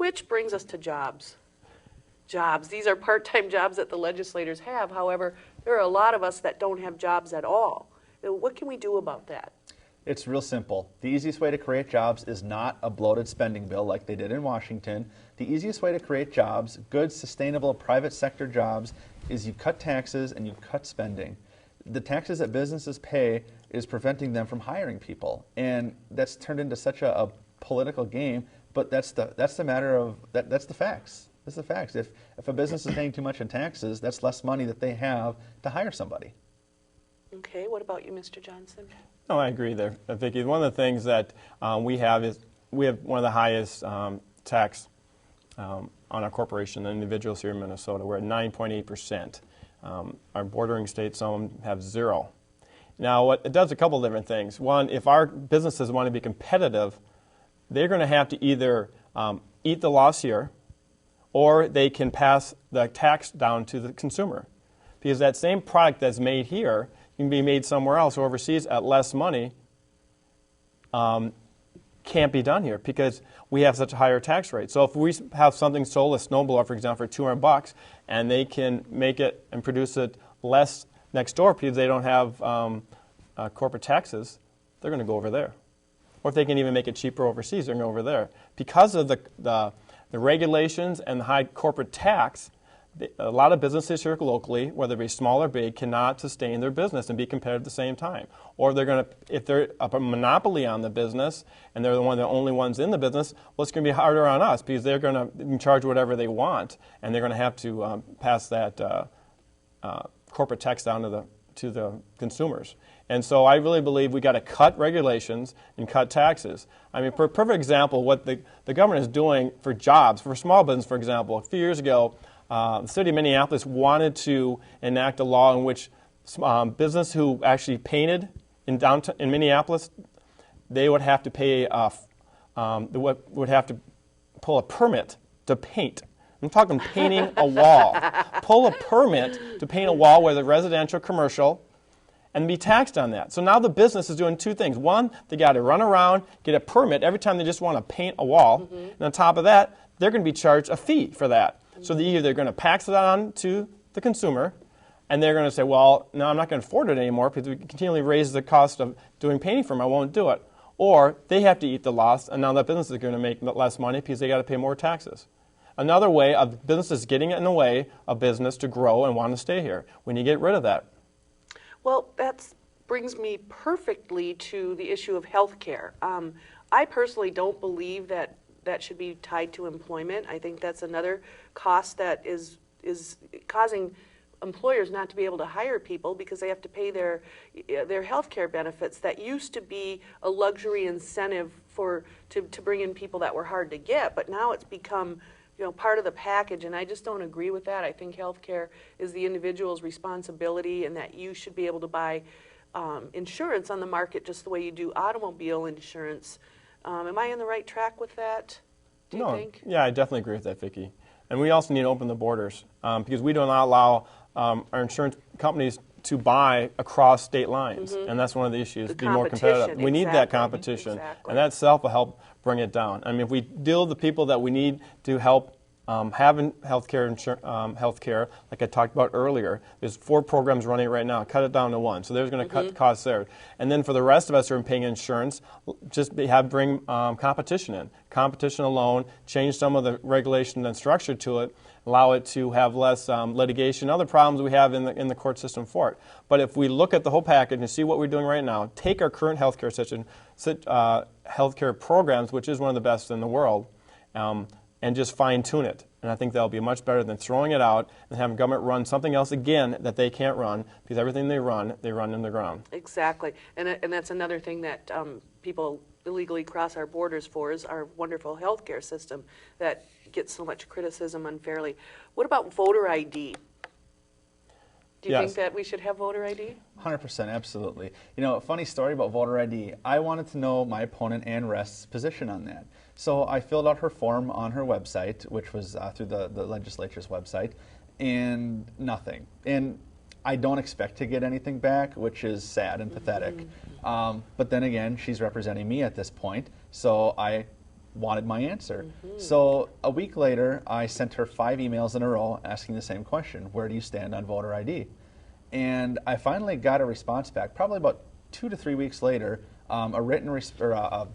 Which brings us to jobs. Jobs. These are part-time jobs that the legislators have. However, there are a lot of us that don't have jobs at all. What can we do about that? It's real simple. The easiest way to create jobs is not a bloated spending bill like they did in Washington. The easiest way to create jobs, good, sustainable private sector jobs, is you cut taxes and you cut spending. The taxes that businesses pay is preventing them from hiring people, and that's turned into such a political game. But that's the matter of that's the facts. That's the facts. If a business is paying too much in taxes, that's less money that they have to hire somebody. Okay. What about you, Mr. Johnson? No, I agree there, Vicki. One of the things that we have one of the highest tax on our corporation, the individuals here in Minnesota. We're at 9.8%. Our bordering states, some of them have 0. Now, it does a couple different things. One, if our businesses want to be competitive, they're going to have to either eat the loss here, or they can pass the tax down to the consumer. Because that same product that's made here can be made somewhere else or overseas at less money, can't be done here because we have such a higher tax rate. So if we have something sold, a snowblower, for example, for $200, and they can make it and produce it less next door because they don't have corporate taxes, they're going to go over there. Or if they can even make it cheaper overseas, they're going to go over there. Because of the regulations and the high corporate tax, a lot of businesses here locally, whether it be small or big, cannot sustain their business and be competitive at the same time. Or if they're a monopoly on the business and they're the only ones in the business, well, it's going to be harder on us because they're going to charge whatever they want, and they're going to have to pass that corporate tax down to the consumers. And so I really believe we got to cut regulations and cut taxes. I mean, for a perfect example, what the government is doing for jobs, for small business, for example, a few years ago, the city of Minneapolis wanted to enact a law in which business who actually painted in Minneapolis, they would have to pay would have to pull a permit to paint. I'm talking painting a wall. Pull a permit to paint a wall, whether residential, commercial, and be taxed on that. So now the business is doing two things. One, they got to run around, get a permit every time they just want to paint a wall, and on top of that, they're going to be charged a fee for that. So they're going to pass it on to the consumer, and they're going to say, well, no, I'm not going to afford it anymore because we continually raise the cost of doing painting for them. I won't do it. Or they have to eat the loss, and now that business is going to make less money because they got to pay more taxes. Another way of businesses getting in the way of business to grow and want to stay here. We need to get rid of that. Well, that brings me perfectly to the issue of health care. I personally don't believe that should be tied to employment. I think that's another cost that is causing employers not to be able to hire people because they have to pay their health care benefits. That used to be a luxury incentive to bring in people that were hard to get, but now it's become part of the package, and I just don't agree with that. I think health care is the individual's responsibility, and that you should be able to buy insurance on the market just the way you do automobile insurance. Am I on the right track with that, do you think? Yeah, I definitely agree with that, Vicki. And we also need to open the borders because we do not allow our insurance companies to buy across state lines. And that's one of the issues, be more competitive. We need that competition, and that itself will help bring it down. I mean, if we deal with the people that we need to help having health care, like I talked about earlier, there's 4 programs running right now. Cut it down to 1. So there's going to cut costs there. And then for the rest of us who are paying insurance, just bring competition in. Competition alone, change some of the regulation and structure to it, allow it to have less litigation, other problems we have in the court system for it. But if we look at the whole package and see what we're doing right now, take our current healthcare healthcare programs, which is one of the best in the world, and just fine-tune it. And I think that'll be much better than throwing it out and having government run something else again that they can't run because everything they run in the ground. Exactly. And that's another thing that people illegally cross our borders for is our wonderful healthcare system that gets so much criticism unfairly. What about voter ID? Do you think that we should have voter ID? 100%, absolutely. A funny story about voter ID. I wanted to know my opponent Ann Rest's position on that. So I filled out her form on her website, which was through the legislature's website, and nothing. And I don't expect to get anything back, which is sad and pathetic. But then again, she's representing me at this point, so I wanted my answer. So a week later, I sent her 5 emails in a row asking the same question: where do you stand on voter ID? And I finally got a response back, probably about 2 to 3 weeks later, a written or a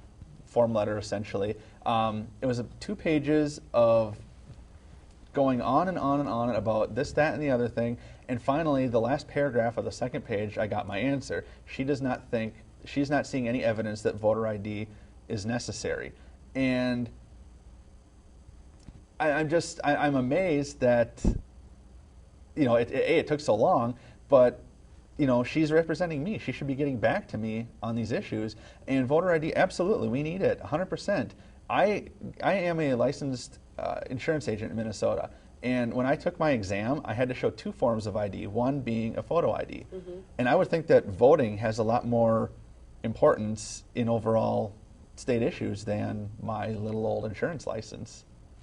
form letter essentially. It was 2 pages of going on and on and on about this, that, and the other thing. And finally, the last paragraph of the second page, I got my answer. She's not seeing any evidence that voter ID is necessary. And I'm amazed that, it took so long, but, she's representing me. She should be getting back to me on these issues. And voter ID, absolutely, we need it, 100%. I am a licensed insurance agent in Minnesota. And when I took my exam, I had to show 2 forms of ID, one being a photo ID. And I would think that voting has a lot more importance in overall state issues than my little old insurance license.